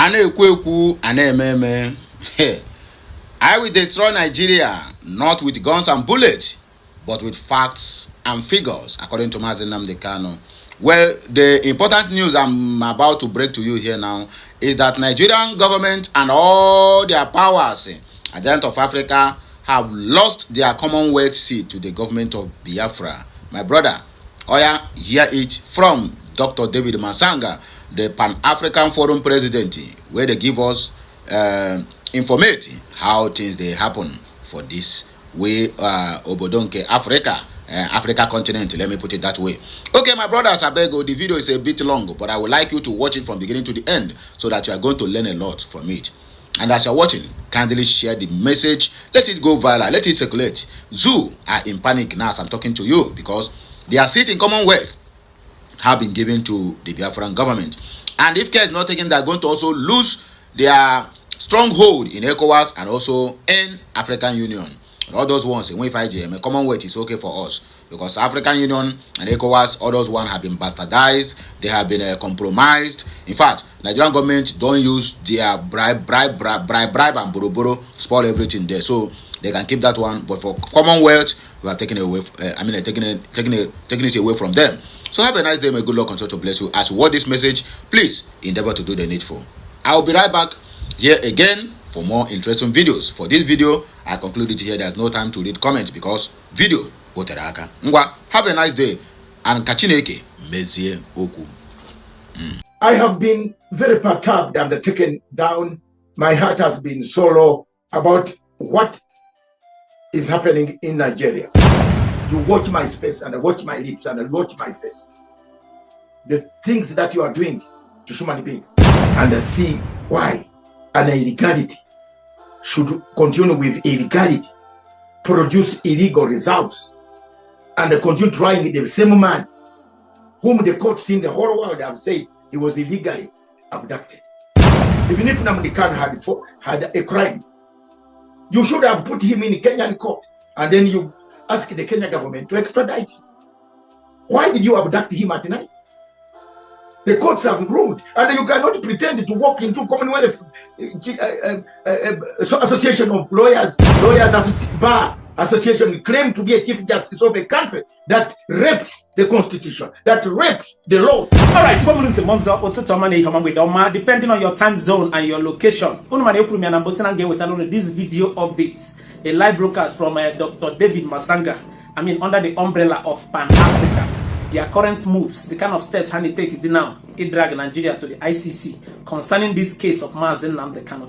Anekweku anememe. I will destroy Nigeria not with guns and bullets, but with facts and figures, according to Mazi Nnamdi Kanu. Well, the important news I'm about to break to you here now is that Nigerian government and all their powers at the end of Africa have lost their Commonwealth seat to the government of Biafra. My brother, Oya, hear it from Dr. David Masanga, the Pan-African Forum President, where they give us information how things they happen for this way Obodonke Africa. Africa continent, let me put it that way. Okay, my brothers, I beg you, the video is a bit long, but I would like you to watch it from beginning to the end so that you are going to learn a lot from it. And as you're watching, kindly share the message, let it go viral, let it circulate. Zoo are in panic now as I'm talking to you because their seat in Commonwealth have been given to the Biafran government. And if care is not taken, they're going to also lose their stronghold in ECOWAS and also in African Union. All those ones in WIFI Commonwealth is okay for us because African Union and ECOWAS, all those ones have been bastardized, they have been compromised. In fact, Nigerian government don't use their bribe and borrow, spoil everything there. So they can keep that one, but for Commonwealth, we are taking it away. Taking it away from them. So have a nice day, may good luck and to bless you. As you watch this message, please endeavor to do the needful. I will be right back here again for more interesting videos. For this video, I concluded here. There's no time to read comments because video oteraka. Ngwa, have a nice day and kachineke mezie oku. I have been very perturbed and taken down. My heart has been so low about what is happening in Nigeria. You watch my face and I watch my lips and I watch my face. The things that you are doing to human beings and I see why an illegality should continue with illegality, produce illegal results, and continue trying the same man whom the courts in the whole world have said he was illegally abducted. Even if Nnamdi Kanu had a crime, you should have put him in a Kenyan court and then you ask the Kenya government to extradite him. Why did you abduct him at night? The courts have ruled, and you cannot pretend to walk into Commonwealth Association of Lawyers Bar Association, claim to be a chief justice of a country that rapes the constitution, that rapes the laws. All right, depending on your time zone and your location, this video updates, a live broadcast from Dr. David Masanga, under the umbrella of Pan-Africa. Their current moves, the kind of steps Hani take is now, it drag Nigeria to the ICC concerning this case of Mazi Nnamdi Kanu.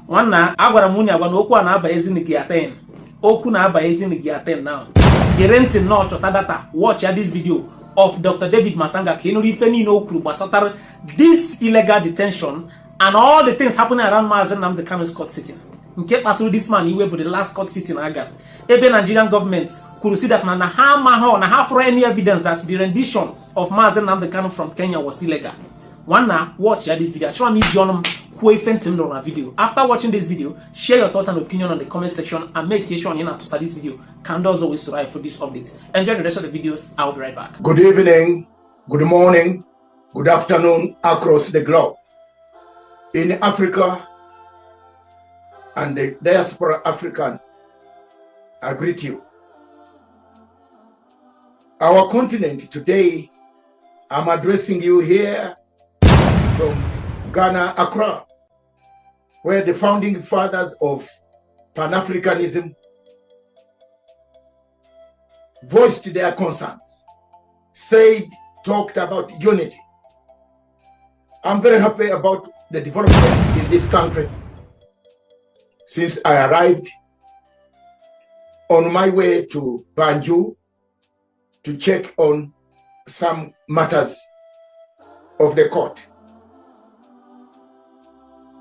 One na agwara munya gwa oku na aba ezi ni giaten. Oku na aba ezi ni giaten now. Guarantee no chota data. Watch this video of Dr. David Masanga Kenuri Feni no Kru Basatar, this illegal detention and all the things happening around Mazi Nnamdi Kanu's court sitting. Nke pass this man he went for the last court sitting again. Even Nigerian government could see that na have for any evidence that the rendition of Mazi Nnamdi Kanu from Kenya was illegal. One now watch this video. Show me John who him on a video. After watching this video, share your thoughts and opinion on the comment section and make sure you know to start this video. Candles always arrive for this update. Enjoy the rest of the videos. I'll be right back. Good evening, good morning, good afternoon across the globe. In Africa and the diaspora African, I greet you. Our continent today, I'm addressing you here from Ghana, Accra, where the founding fathers of Pan-Africanism voiced their concerns, talked about unity. I'm very happy about the developments in this country since I arrived on my way to Banjul to check on some matters of the court.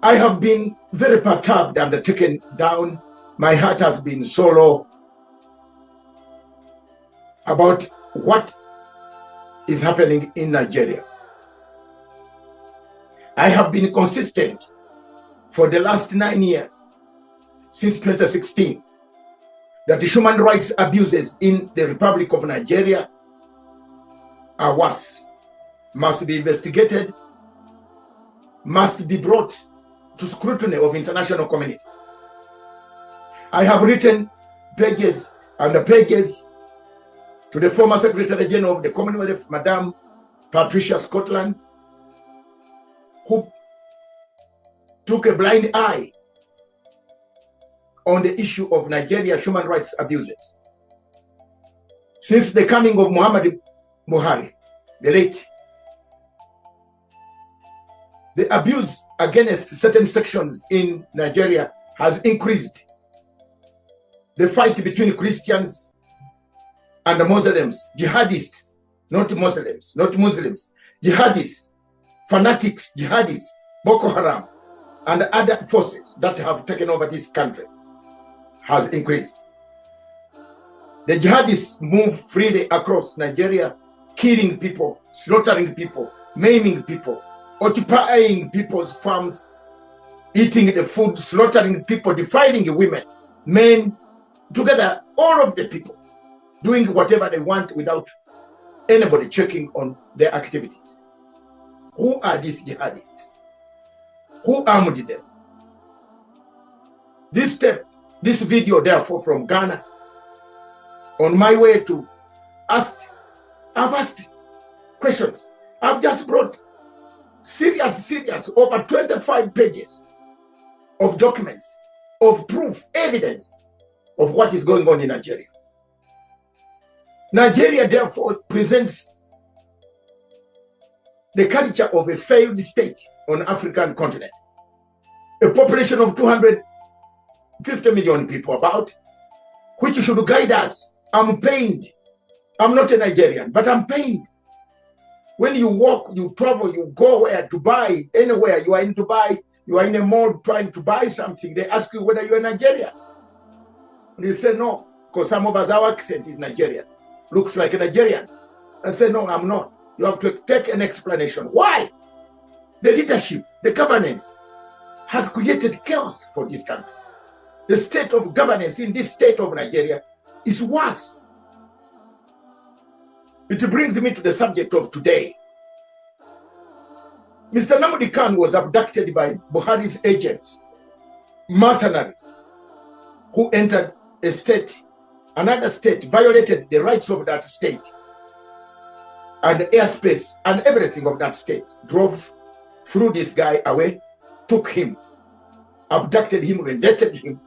I have been very perturbed and taken down. My heart has been so low about what is happening in Nigeria. I have been consistent for the last 9 years, since 2016, that the human rights abuses in the Republic of Nigeria are worse, must be investigated, must be brought to scrutiny of international community. I have written pages and pages to the former Secretary General of the Commonwealth, Madam Patricia Scotland, who took a blind eye on the issue of Nigeria's human rights abuses. Since the coming of Muhammad Buhari, the late, the abuse against certain sections in Nigeria has increased. The fight between Christians and the Muslims, jihadists, not Muslims, jihadists, fanatics, jihadists, Boko Haram, and other forces that have taken over this country has increased. The jihadists move freely across Nigeria, killing people, slaughtering people, maiming people, occupying people's farms, eating the food, slaughtering people, defiling women, men, together, all of the people, doing whatever they want without anybody checking on their activities. Who are these jihadists? Who armed them? This video, therefore, from Ghana, on my way to I've asked questions. I've just brought serious, over 25 pages of documents, of proof, evidence of what is going on in Nigeria. Nigeria, therefore, presents the culture of a failed state on African continent. A population of 250 million people about, which should guide us. I'm pained. I'm not a Nigerian, but I'm pained. When you walk, you travel, you go where to buy, anywhere, you are in Dubai, you are in a mall trying to buy something, they ask you whether you're a Nigerian. And you say no, because some of us, our accent is Nigerian. Looks like a Nigerian. I say, no, I'm not. You have to take an explanation. Why? The leadership, the governance has created chaos for this country. The state of governance in this state of Nigeria is worse. It brings me to the subject of today. Mr. Nnamdi Kanu was abducted by Buhari's agents, mercenaries, who entered a state, another state, violated the rights of that state, and the airspace and everything of that state, drove threw this guy away, took him, abducted him, rendited him.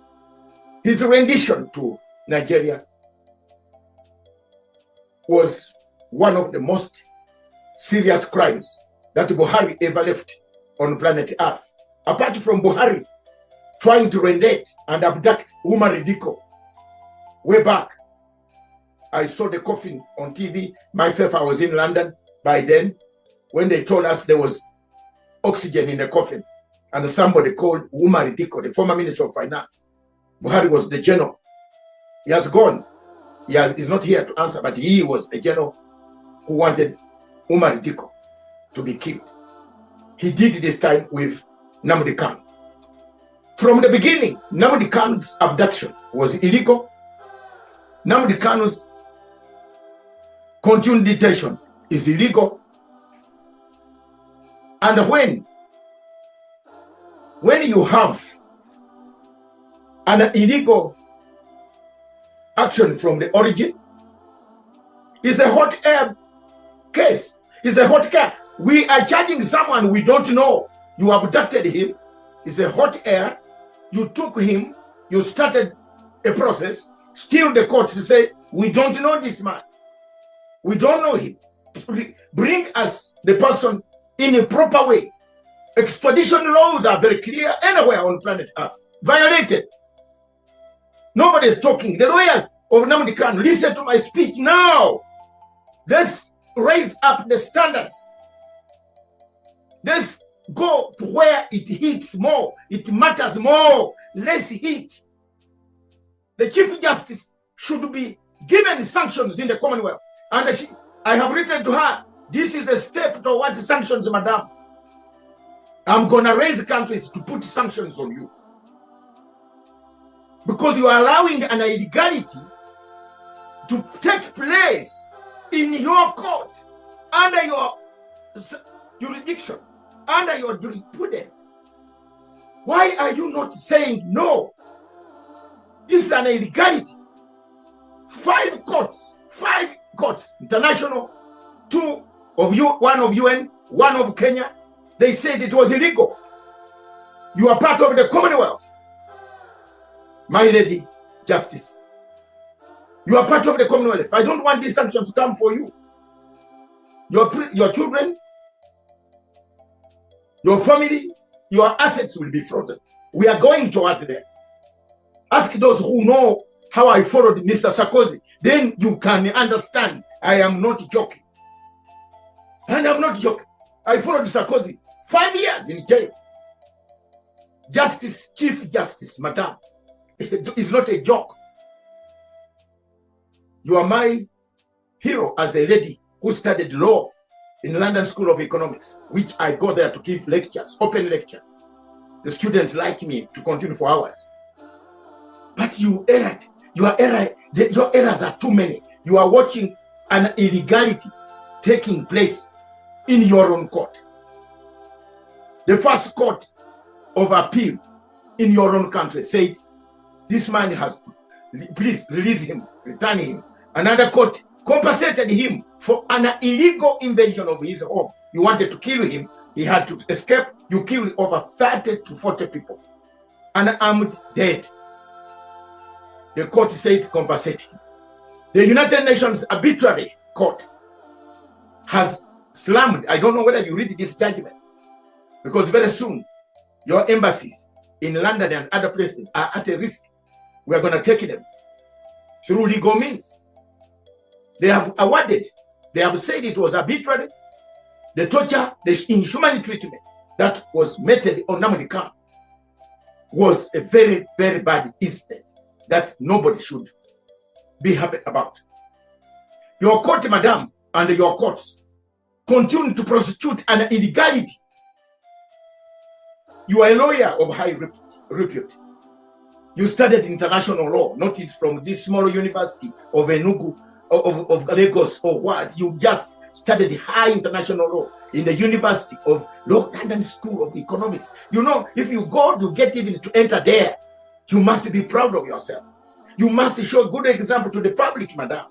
His rendition to Nigeria was one of the most serious crimes that Buhari ever left on planet Earth. Apart from Buhari trying to rendate and abduct Umar Diko, way back, I saw the coffin on TV. Myself, I was in London by then when they told us there was oxygen in the coffin. And somebody called Umar Diko, the former Minister of Finance. Buhari was the general. He has gone. He's not here to answer, but he was a general who wanted Umar Diko to be killed. He did this time with Nnamdi Kanu. From the beginning, Nnamdi Kanu's abduction was illegal. Nnamdi Kanu's continued detention is illegal. And when you have an illegal action from the origin, it's a hot air case. It's a hot air. We are charging someone we don't know. You abducted him. It's a hot air. You took him. You started a process. Still the courts say, we don't know this man. We don't know him. Bring us the person in a proper way. Extradition laws are very clear anywhere on planet Earth. Violated. Nobody is talking. The lawyers of Nnamdi Kanu, listen to my speech now. Let's raise up the standards. Let's go to where it hits more. It matters more. Less heat. The Chief Justice should be given sanctions in the Commonwealth. And I have written to her, this is a step towards sanctions, madam. I'm going to raise countries to put sanctions on you. Because you are allowing an illegality to take place in your court, under your jurisdiction. under your jurisprudence. Why are you not saying no? This is an illegality. 5 courts, international, 2 of you, 1 of UN, 1 of Kenya, they said it was illegal. You are part of the Commonwealth. My lady, Justice. You are part of the Commonwealth. I don't want these sanctions to come for you. Your children, your family, your assets will be frozen. We are going towards them. Ask those who know how I followed Mr. Sarkozy. Then you can understand I am not joking. And I'm not joking. I followed Sarkozy 5 years in jail. Justice, Chief Justice, Madam, it's not a joke. You are my hero as a lady who studied law in London School of Economics, which I go there to give lectures, open lectures. The students like me to continue for hours. But you erred. Your errors are too many. You are watching an illegality taking place in your own court. The first court of appeal in your own country said, this man has, please release him, return him. Another court compensated him for an illegal invasion of his home. You wanted to kill him, he had to escape. You killed over 30 to 40 people. Unarmed, dead. The court said compensate him. The United Nations Arbitrary Court has slammed. I don't know whether you read these judgments, because very soon your embassies in London and other places are at a risk. We are going to take them through legal means. They have awarded, they have said it was arbitrary. The torture, the inhuman treatment that was meted on Nnamdi Kanu was a very, very bad incident that nobody should be happy about. Your court, madam, and your courts continue to prosecute an illegality. You are a lawyer of high repute. You studied international law, not from this small university of Enugu, of Lagos or what. You just studied high international law in the University of London School of Economics. You know, if you go to get even to enter there, you must be proud of yourself. You must show a good example to the public, madam.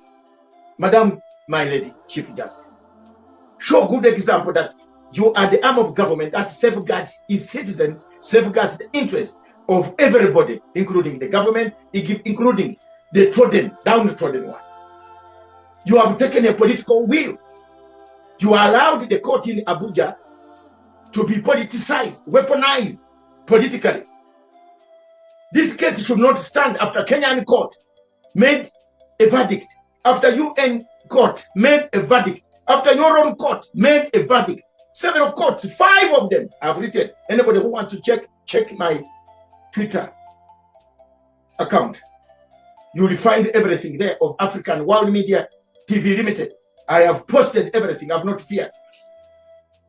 Madam, my lady, Chief Justice. Show a good example that you are the arm of government that safeguards its citizens, safeguards the interests of everybody, including the government, including the downtrodden ones. You have taken a political will. You allowed the court in Abuja to be politicized, weaponized politically. This case should not stand after Kenyan court made a verdict, after UN court made a verdict, after your own court made a verdict. Several courts, 5 of them I've written. Anybody who wants to check my Twitter account. You will find everything there of African World Media TV Limited. I have posted everything. I've not feared.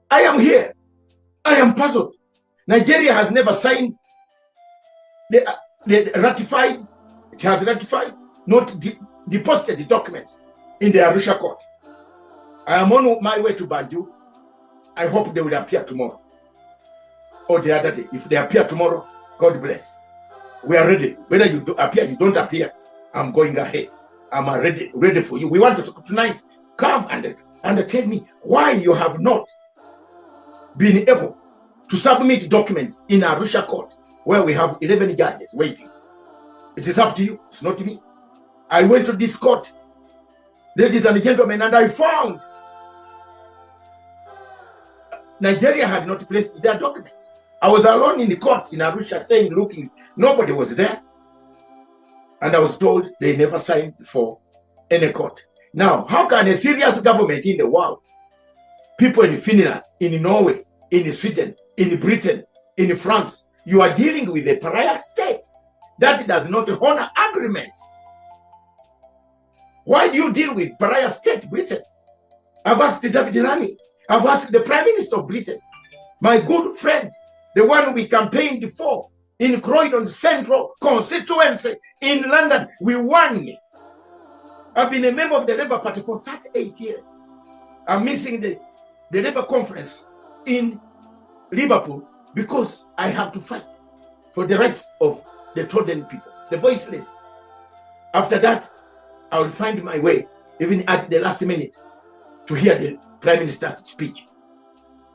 I am here. I am puzzled. Nigeria has never signed. They ratified. It has ratified, not deposited the documents in the Arusha court. I am on my way to Banjul. I hope they will appear tomorrow or the other day. If they appear tomorrow, God bless. We are ready. Whether you do appear, you don't appear, I'm going ahead. I'm ready for you. We want to tonight. Come and tell me why you have not been able to submit documents in Arusha court, where we have 11 judges waiting. It is up to you. It's not me. I went to this court, ladies and gentlemen, and I found Nigeria had not placed their documents. I was alone in the court in Arusha saying, looking, nobody was there. And I was told they never signed for any court. Now, how can a serious government in the world, people in Finland, in Norway, in Sweden, in Britain, in France, you are dealing with a pariah state that does not honor agreements? Why do you deal with pariah state, Britain? I've asked David Rani. I've asked the Prime Minister of Britain, my good friend, the one we campaigned for in Croydon Central constituency in London. We won. I've been a member of the Labour Party for 38 years. I'm missing the Labour conference in Liverpool because I have to fight for the rights of the trodden people, the voiceless. After that, I will find my way, even at the last minute, to hear the Prime Minister's speech.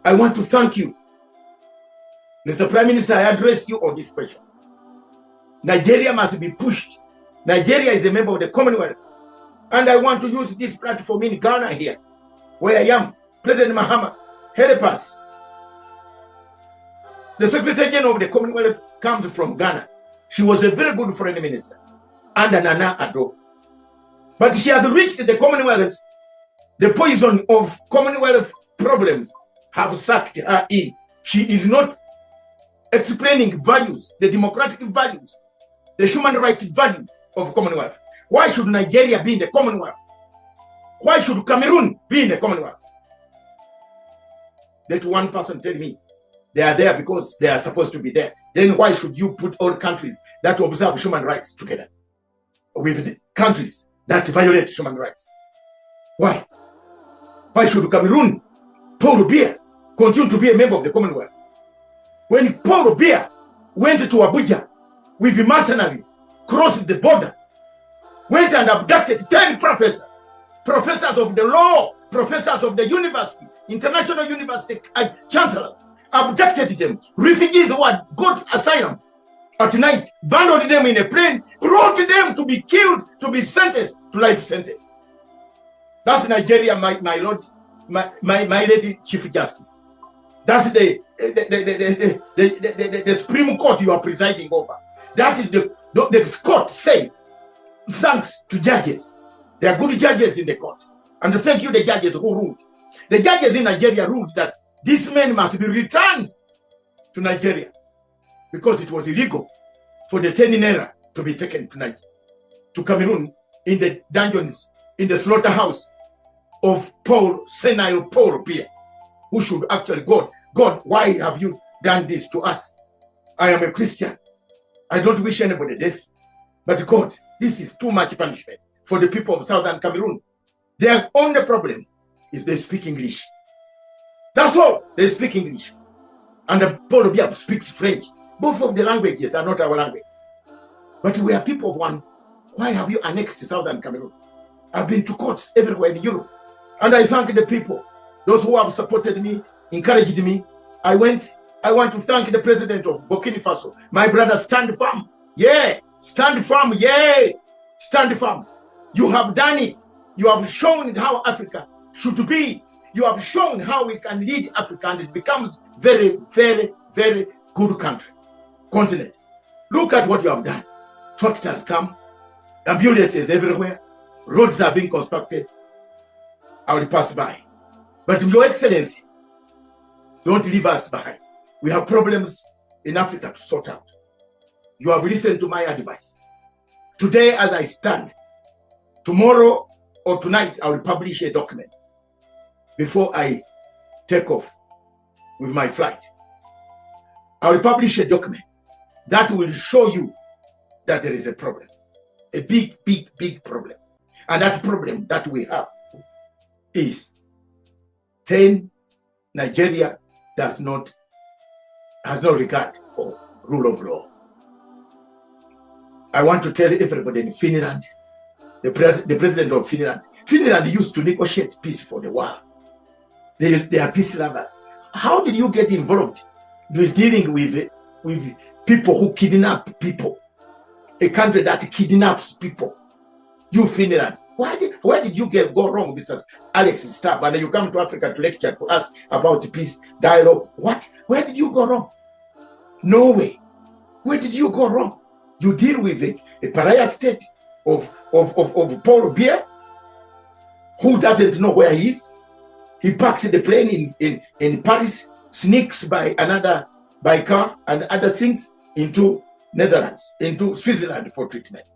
I want to thank you, Mr. Prime Minister. I address you on this question. Nigeria must be pushed. Nigeria is a member of the Commonwealth. And I want to use this platform in Ghana here, where I am. President Mahama help us. The Secretary General of the Commonwealth comes from Ghana. She was a very good foreign minister under Nana Addo. But she has reached the Commonwealth. The poison of Commonwealth problems have sucked her in. She is not explaining values, the democratic values, the human rights values of Commonwealth. Why should Nigeria be in the Commonwealth? Why should Cameroon be in the Commonwealth? Let one person tell me they are there because they are supposed to be there. Then why should you put all countries that observe human rights together with the countries that violate human rights? Why? Why should Cameroon, Paul Biya, continue to be a member of the Commonwealth? When Paul Biya went to Abuja with the mercenaries, crossed the border, went and abducted 10 professors of the law, professors of the university, international university chancellors, abducted them. Refugees who had got asylum at night, bundled them in a plane, brought them to be killed, to be sentenced to life sentence. That's Nigeria, my lord, my lady Chief Justice. That's the Supreme Court you are presiding over. That is the court say thanks to judges. There are good judges in the court. And thank you, the judges who ruled. The judges in Nigeria ruled that these men must be returned to Nigeria because it was illegal for the 10 naira to be taken tonight to Cameroon in the dungeons, in the slaughterhouse of senile Paul Biya, who should actually, God, why have you done this to us? I am a Christian. I don't wish anybody death. But God, this is too much punishment for the people of Southern Cameroon. Their only problem is they speak English. That's all. They speak English. And Paul Biya speaks French. Both of the languages are not our languages. But we are people of one. Why have you annexed Southern Cameroon? I've been to courts everywhere in Europe. And I thank the people, those who have supported me, encouraged me. I want to thank the president of Burkina Faso. My brother, stand firm. Yeah, stand firm. Yeah, stand firm. You have done it. You have shown how Africa should be. You have shown how we can lead Africa and it becomes very, very, very good continent. Look at what you have done. Tractors come, ambulances everywhere, roads are being constructed. I will pass by. But Your Excellency, don't leave us behind. We have problems in Africa to sort out. You have listened to my advice. Today, as I stand, tomorrow or tonight, I will publish a document before I take off with my flight. I will publish a document that will show you that there is a problem, a big, big, big problem. And that problem that we have is 10, Nigeria has no regard for rule of law. I want to tell everybody in Finland, the president of Finland used to negotiate peace for the world. They are peace lovers. How did you get involved with dealing with people who kidnap people? A country that kidnaps people. You Finland. Where did you go wrong, Mr. Alex Stab? And you come to Africa to lecture to us about peace, dialogue. What? Where did you go wrong? Norway. Where did you go wrong? You deal with a pariah state of Paul Biya, who doesn't know where he is. He parks the plane in Paris, sneaks by car and other things into Netherlands, into Switzerland for treatment.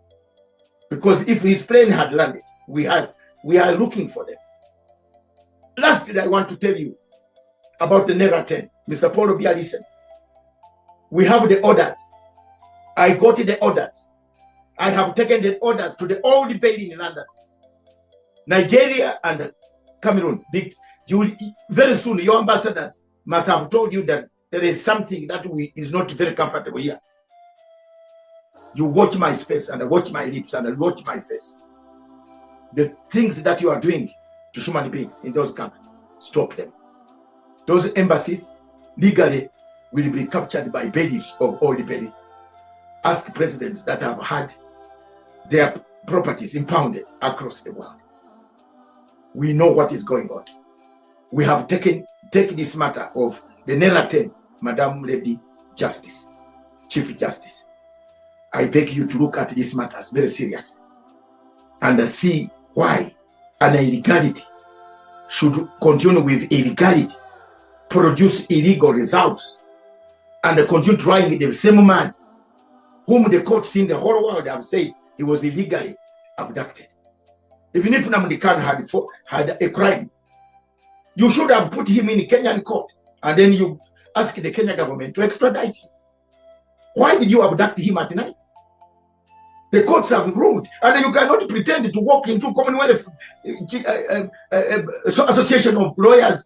Because if his plane had landed, we are looking for them. Lastly, I want to tell you about the Naira 10. Mr. Paul Biya, listen. We have the orders. I got the orders. I have taken the orders to the old bailey in London. Nigeria and Cameroon. Very soon, your ambassadors must have told you that there is something that is not very comfortable here. You watch my space and I watch my lips and I watch my face. The things that you are doing to human beings in those countries, stop them. Those embassies legally will be captured by bailiffs of oil belly. Ask presidents that have had their properties impounded across the world. We know what is going on. We have taken this matter of the narrative, Madam Lady Justice, Chief Justice. I beg you to look at these matters very seriously and see why an illegality should continue with illegality, produce illegal results, and continue trying the same man whom the courts in the whole world have said he was illegally abducted. Even if Nnamdi Kanu had a crime, you should have put him in a Kenyan court and then you ask the Kenya government to extradite him. Why did you abduct him at night? The courts have ruled, and you cannot pretend to walk into Commonwealth Association of Lawyers,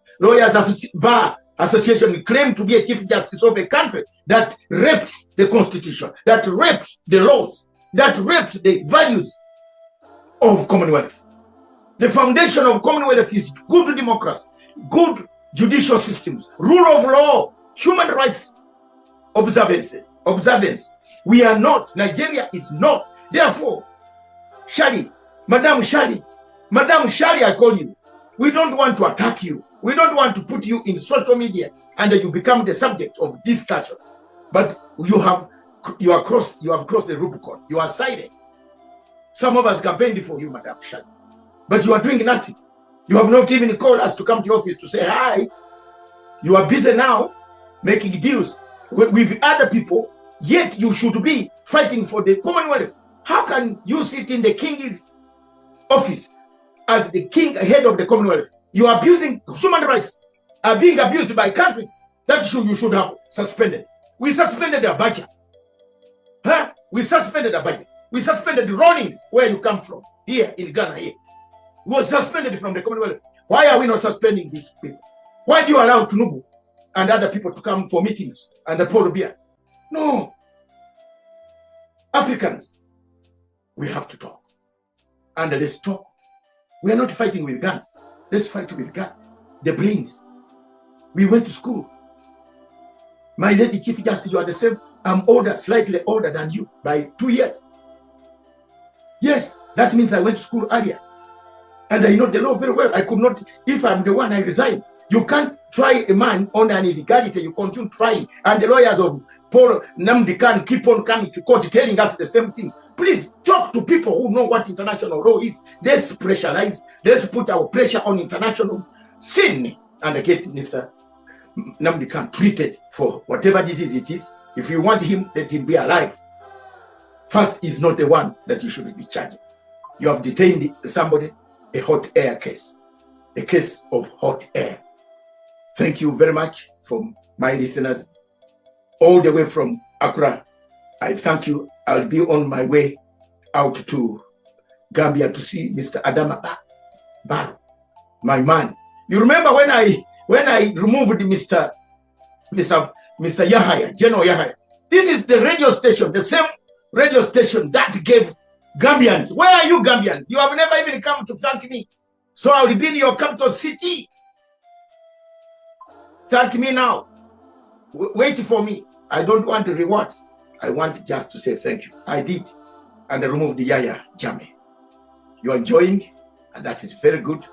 Bar Association, claim to be a Chief Justice of a country that rapes the Constitution, that rapes the laws, that rapes the values of Commonwealth. The foundation of Commonwealth is good democracy, good judicial systems, rule of law, human rights observance. We are not, Nigeria is not. Therefore, Shali, Madam Shali, I call you. We don't want to attack you. We don't want to put you in social media and you become the subject of discussion. But you have crossed the Rubicon. You are silent. Some of us campaigned for you, Madam Shali. But you are doing nothing. You have not even called us to come to your office to say hi. You are busy now making deals with other people, yet you should be fighting for the Commonwealth. How can you sit in the king's office as the king, head of the Commonwealth? You are abusing human rights, are being abused by countries that you should have suspended. We suspended Abacha. We suspended Abacha. We suspended the Rawlings, where you come from, here in Ghana. Here. We were suspended from the Commonwealth. Why are we not suspending these people? Why do you allow Tinubu and other people to come for meetings and pour beer? No. Africans, we have to talk. And let's talk. We are not fighting with guns. Let's fight with guns. The brains. We went to school. My lady Chief Justice, you are the same. I'm older, slightly older than you by 2 years. Yes, that means I went to school earlier. And I know the law very well. I could not, if I'm the one, I resign. You can't try a man on an illegality. You continue trying. And the lawyers of Paul Nnamdi Kanu keep on coming to court telling us the same thing. Please talk to people who know what international law is. Let's pressurize. Let's put our pressure on international sin and get Mr. Nnamdi Kanu treated for whatever disease it is. If you want him, let him be alive. First is not the one that you should be charging. You have detained somebody, a hot air case, a case of hot air. Thank you very much from my listeners all the way from Accra. I thank you. I'll be on my way out to Gambia to see Mr. Adama Barrow, my man. You remember when I removed Mr. Yahaya, General Yahaya? This is the radio station, the same radio station that gave Gambians. Where are you, Gambians? You have never even come to thank me. So I will be in your capital city. Thank me now. Wait for me. I don't want the rewards. I want just to say thank you. I did. And I removed the Yaya Jame. You are enjoying, and that is very good.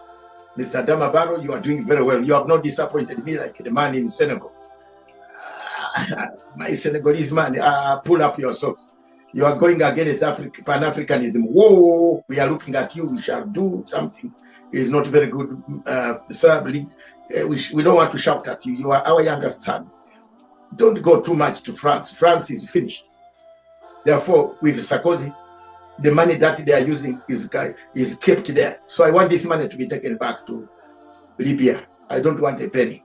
Mr. Adama Barrow, you are doing very well. You have not disappointed me like the man in Senegal. My Senegalese man, pull up your socks. You are going against Pan-Africanism. Whoa, we are looking at you. We shall do something. It's not very good. Sir, we don't want to shout at you. You are our youngest son. Don't go too much to France. France is finished. Therefore, with Sarkozy, the money that they are using is kept there. So I want this money to be taken back to Libya. I don't want a penny.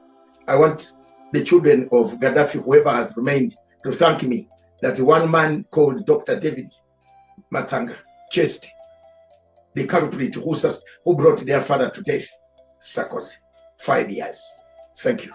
I want the children of Gaddafi, whoever has remained, to thank me that one man called Dr. David Matanga chased the culprit who brought their father to death, Sarkozy. 5 years. Thank you.